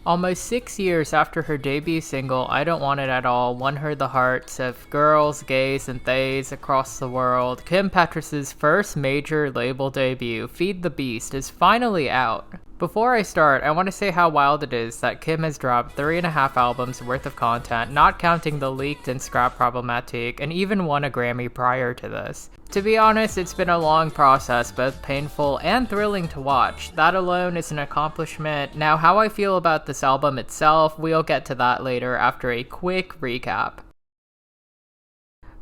Almost 6 years after her debut single, I Don't Want It At All won her the hearts of girls, gays, and theys across the world, Kim Petras' first major label debut, Feed the Beast, is finally out. Before I start, I want to say how wild it is that Kim has dropped 3.5 albums worth of content, not counting the leaked and scrap Problematique, and even won a Grammy prior to this. To be honest, it's been a long process, both painful and thrilling to watch. That alone is an accomplishment. Now, how I feel about this album itself, we'll get to that later after a quick recap.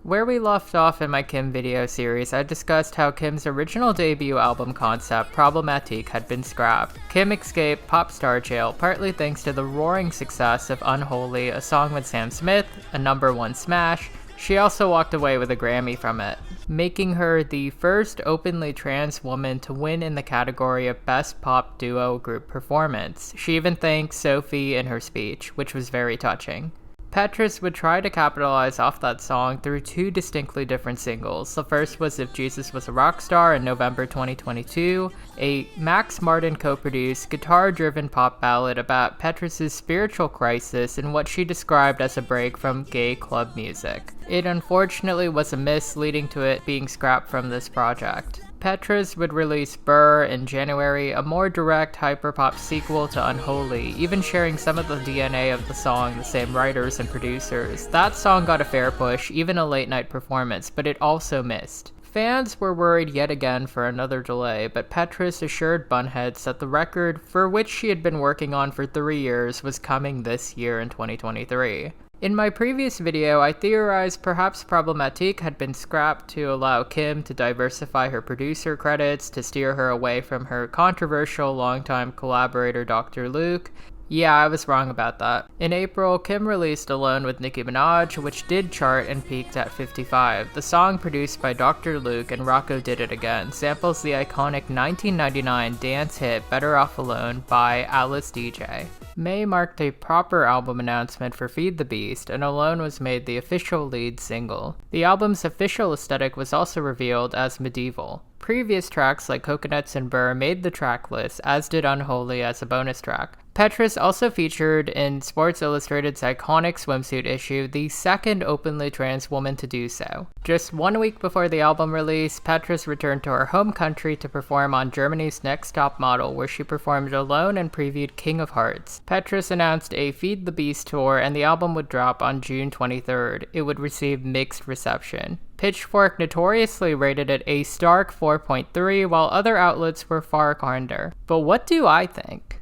Where we left off in my Kim video series, I discussed how Kim's original debut album concept, Problematique, had been scrapped. Kim escaped pop star jail partly thanks to the roaring success of Unholy, a song with Sam Smith, a #1 smash. She also walked away with a Grammy from it, making her the first openly trans woman to win in the category of Best Pop Duo Group Performance. She even thanked Sophie in her speech, which was very touching. Petras would try to capitalize off that song through 2 distinctly different singles. The first was If Jesus Was a Rock Star in November 2022, a Max Martin co-produced, guitar-driven pop ballad about Petras' spiritual crisis and what she described as a break from gay club music. It unfortunately was a miss, leading to it being scrapped from this project. Petras would release Burr in January, a more direct hyperpop sequel to Unholy, even sharing some of the DNA of the song, the same writers and producers. That song got a fair push, even a late-night performance, but it also missed. Fans were worried yet again for another delay, but Petras assured Bunheads that the record, for which she had been working on for 3 years, was coming this year in 2023. In my previous video, I theorized perhaps Problematique had been scrapped to allow Kim to diversify her producer credits, to steer her away from her controversial longtime collaborator Dr. Luke. Yeah, I was wrong about that. In April, Kim released Alone with Nicki Minaj, which did chart and peaked at 55. The song, produced by Dr. Luke and Rocco Did It Again, samples the iconic 1999 dance hit Better Off Alone by Alice DJ. May marked a proper album announcement for Feed the Beast, and Alone was made the official lead single. The album's official aesthetic was also revealed as medieval. Previous tracks like Coconuts and Burr made the track list, as did Unholy as a bonus track. Petras also featured in Sports Illustrated's iconic swimsuit issue, the second openly trans woman to do so. Just 1 week before the album release, Petras returned to her home country to perform on Germany's Next Top Model, where she performed Alone and previewed King of Hearts. Petras announced a Feed the Beast tour, and the album would drop on June 23rd. It would receive mixed reception. Pitchfork notoriously rated it a stark 4.3, while other outlets were far kinder. But what do I think?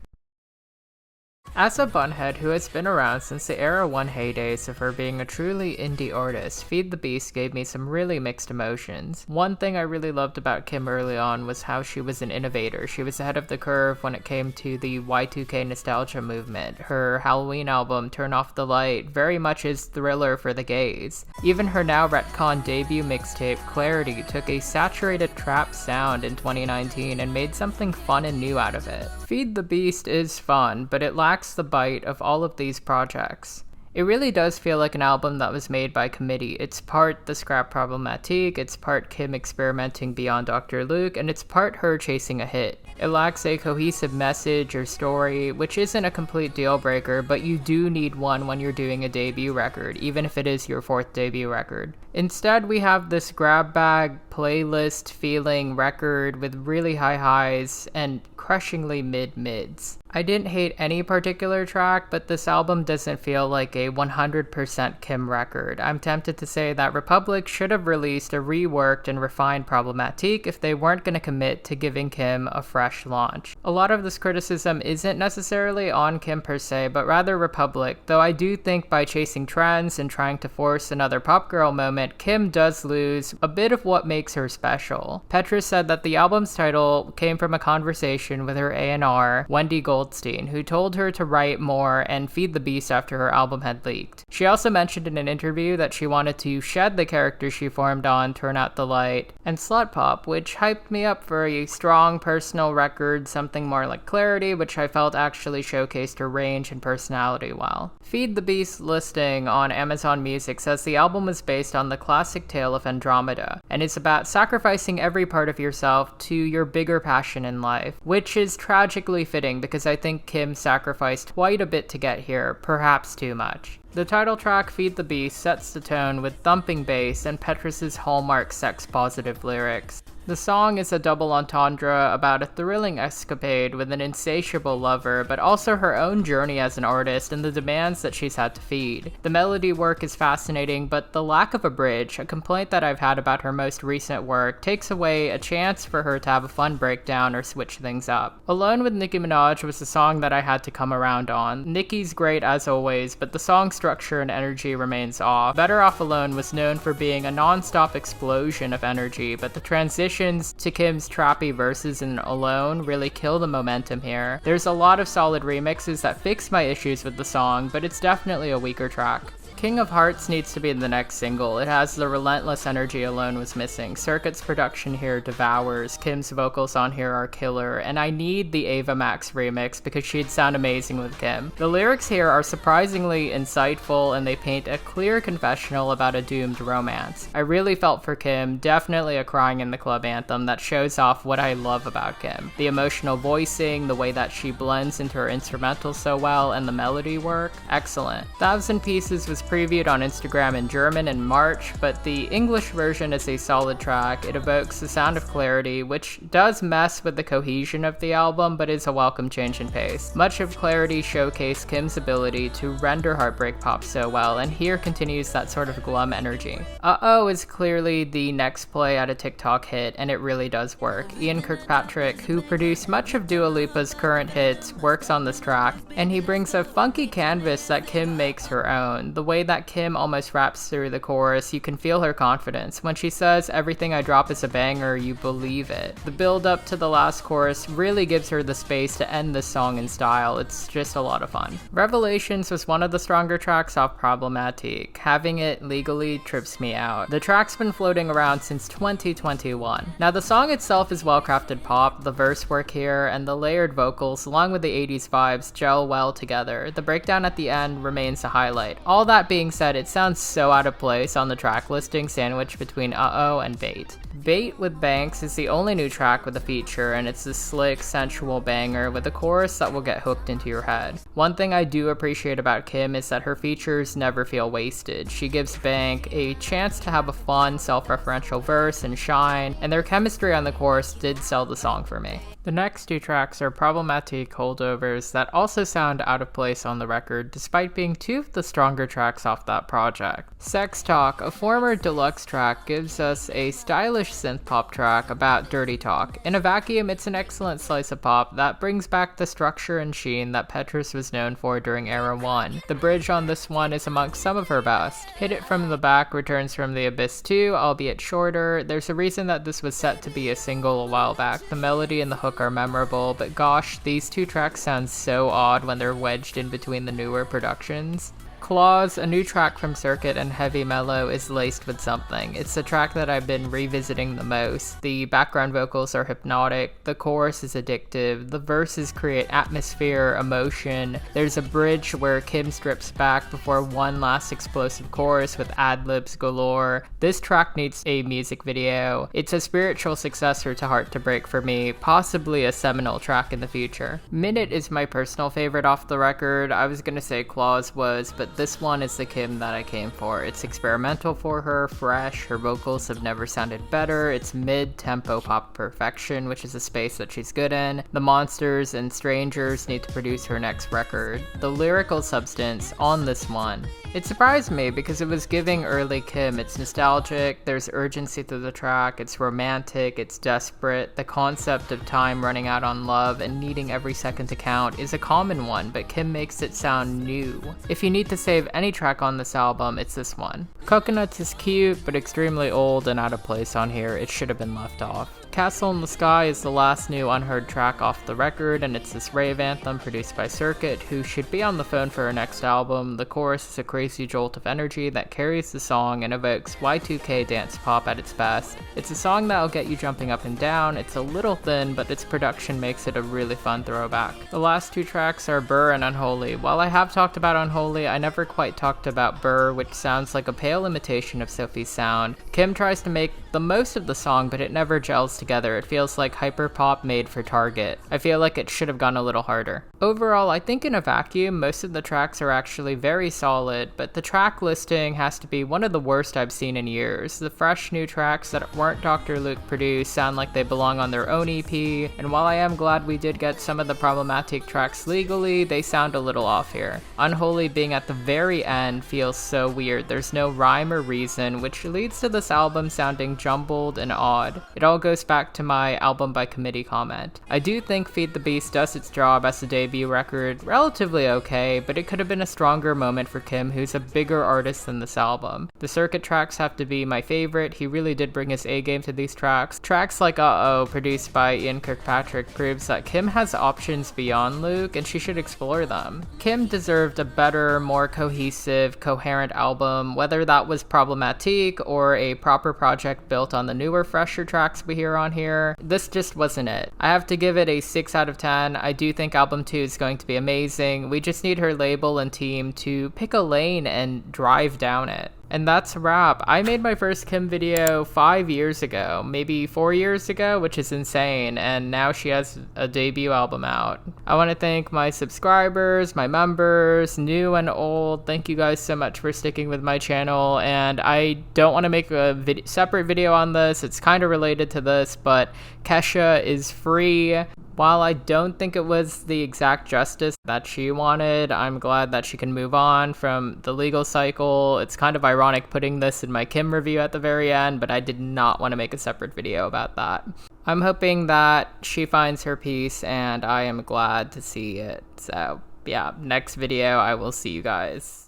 As a bunhead who has been around since the Era 1 heydays of her being a truly indie artist, Feed the Beast gave me some really mixed emotions. One thing I really loved about Kim early on was how she was an innovator. She was ahead of the curve when it came to the Y2K nostalgia movement. Her Halloween album, Turn Off the Light, very much is Thriller for the gays. Even her now retcon debut mixtape, Clarity, took a saturated trap sound in 2019 and made something fun and new out of it. Feed the Beast is fun, but it lacks the bite of all of these projects. It really does feel like an album that was made by committee. It's part the scrap Problematique, it's part Kim experimenting beyond Dr. Luke, and it's part her chasing a hit. It lacks a cohesive message or story, which isn't a complete deal breaker, but you do need one when you're doing a debut record, even if it is your 4th debut record. Instead, we have this grab bag, playlist feeling record with really high highs and crushingly mid-mids. I didn't hate any particular track, but this album doesn't feel like a 100% Kim record. I'm tempted to say that Republic should have released a reworked and refined Problematique if they weren't going to commit to giving Kim a fresh launch. A lot of this criticism isn't necessarily on Kim per se, but rather Republic, though I do think by chasing trends and trying to force another pop girl moment, Kim does lose a bit of what makes her special. Petras said that the album's title came from a conversation with her A&R, Wendy Goldstein, who told her to write more and feed the beast after her album had leaked. She also mentioned in an interview that she wanted to shed the character she formed on Turn Out the Light and Slut Pop, which hyped me up for a strong personal record, something more like Clarity, which I felt actually showcased her range and personality well. Feed the Beast listing on Amazon Music says the album was based on the the classic tale of Andromeda, and it's about sacrificing every part of yourself to your bigger passion in life, which is tragically fitting because I think Kim sacrificed quite a bit to get here, perhaps too much. The title track, Feed the Beast, sets the tone with thumping bass and Petras' hallmark sex-positive lyrics. The song is a double entendre about a thrilling escapade with an insatiable lover, but also her own journey as an artist and the demands that she's had to feed. The melody work is fascinating, but the lack of a bridge, a complaint that I've had about her most recent work, takes away a chance for her to have a fun breakdown or switch things up. Alone with Nicki Minaj was the song that I had to come around on. Nicki's great as always, but the song's structure and energy remains off. Better Off Alone was known for being a non-stop explosion of energy, but the transitions to Kim's trappy verses in Alone really kill the momentum here. There's a lot of solid remixes that fix my issues with the song, but it's definitely a weaker track. King of Hearts needs to be the next single. It has the relentless energy Alone was missing. Circuit's production here devours, Kim's vocals on here are killer, and I need the Ava Max remix because she'd sound amazing with Kim. The lyrics here are surprisingly insightful and they paint a clear confessional about a doomed romance. I really felt for Kim, definitely a crying in the club anthem that shows off what I love about Kim. The emotional voicing, the way that she blends into her instrumentals so well, and the melody work, excellent. 1,000 Pieces was previewed on Instagram in German in March, but the English version is a solid track. It evokes the sound of Clarity, which does mess with the cohesion of the album, but is a welcome change in pace. Much of Clarity showcased Kim's ability to render heartbreak pop so well, and here continues that sort of glum energy. Uh-Oh is clearly the next play at a TikTok hit, and it really does work. Ian Kirkpatrick, who produced much of Dua Lipa's current hits, works on this track, and he brings a funky canvas that Kim makes her own. The way that Kim almost raps through the chorus, you can feel her confidence. When she says, "Everything I drop is a banger," you believe it. The build up to the last chorus really gives her the space to end this song in style. It's just a lot of fun. Revelations was one of the stronger tracks off Problematic. Having it legally trips me out. The track's been floating around since 2021. Now the song itself is well-crafted pop, the verse work here, and the layered vocals, along with the 80s vibes, gel well together. The breakdown at the end remains a highlight. All that being said, it sounds so out of place on the track listing sandwiched between Uh-Oh and Bait. Bait with Banks is the only new track with a feature, and it's a slick, sensual banger with a chorus that will get hooked into your head. One thing I do appreciate about Kim is that her features never feel wasted. She gives Bank a chance to have a fun, self-referential verse and shine, and their chemistry on the chorus did sell the song for me. The next two tracks are Problematic holdovers that also sound out of place on the record, despite being two of the stronger tracks off that project. Sex Talk, a former deluxe track, gives us a stylish synth pop track about dirty talk. In a vacuum, it's an excellent slice of pop that brings back the structure and sheen that Petras was known for during Era 1. The bridge on this one is amongst some of her best. Hit It From the Back returns from the Abyss 2, albeit shorter. There's a reason that this was set to be a single a while back. The melody and the hook are memorable, but gosh, these two tracks sound so odd when they're wedged in between the newer productions. Claws, a new track from Circuit and Heavy Mellow, is laced with something. It's the track that I've been revisiting the most. The background vocals are hypnotic, the chorus is addictive, the verses create atmosphere, emotion. There's a bridge where Kim strips back before one last explosive chorus with ad-libs galore. This track needs a music video. It's a spiritual successor to Heart to Break for me, possibly a seminal track in the future. Minute is my personal favorite off the record. I was gonna say Claws was, but this one is the Kim that I came for. It's experimental for her, fresh, her vocals have never sounded better, it's mid-tempo pop perfection, which is a space that she's good in. The Monsters and Strangers need to produce her next record. The lyrical substance on this one, it surprised me because it was giving early Kim. It's nostalgic, there's urgency to the track, it's romantic, it's desperate. The concept of time running out on love and needing every second to count is a common one, but Kim makes it sound new. If you need to save any track on this album, it's this one. Coconuts is cute, but extremely old and out of place on here. It should have been left off. Castle in the Sky is the last new unheard track off the record, and it's this rave anthem produced by Circuit, who should be on the phone for her next album. The chorus is a crazy jolt of energy that carries the song and evokes Y2K dance pop at its best. It's a song that'll get you jumping up and down. It's a little thin, but its production makes it a really fun throwback. The last two tracks are Burr and Unholy. While I have talked about Unholy, I never quite talked about Burr, which sounds like a pale imitation of Sophie's sound. Kim tries to make the most of the song, but it never gels together. It feels like hyperpop made for Target. I feel like it should have gone a little harder. Overall, I think in a vacuum, most of the tracks are actually very solid, but the track listing has to be one of the worst I've seen in years. The fresh new tracks that weren't Dr. Luke produced sound like they belong on their own EP, and while I am glad we did get some of the problematic tracks legally, they sound a little off here. Unholy being at the very end feels so weird. There's no rhyme or reason, which leads to this album sounding jumbled and odd. It all goes back to my album by committee comment. I do think Feed the Beast does its job as a debut record relatively okay, but it could have been a stronger moment for Kim, who's a bigger artist than this album. The Circuit tracks have to be my favorite. He really did bring his A-game to these tracks. Tracks like Uh-Oh, produced by Ian Kirkpatrick, proves that Kim has options beyond Luke, and she should explore them. Kim deserved a better, more cohesive, coherent album, whether that was Problematique or a proper project built on the newer, fresher tracks we hear on here. This just wasn't it. I have to give it a 6 out of 10. I do think album 2 is going to be amazing. We just need her label and team to pick a lane and drive down it. And that's a wrap. I made my first Kim video 5 years ago, maybe 4 years ago, which is insane, and now she has a debut album out. I want to thank my subscribers, my members, new and old. Thank you guys so much for sticking with my channel, and I don't want to make a separate video on this. It's kind of related to this, but Kesha is free. While I don't think it was the exact justice that she wanted, I'm glad that she can move on from the legal cycle. It's kind of ironic putting this in my Kim review at the very end, but I did not want to make a separate video about that. I'm hoping that she finds her peace, and I am glad to see it. So yeah, next video I will see you guys.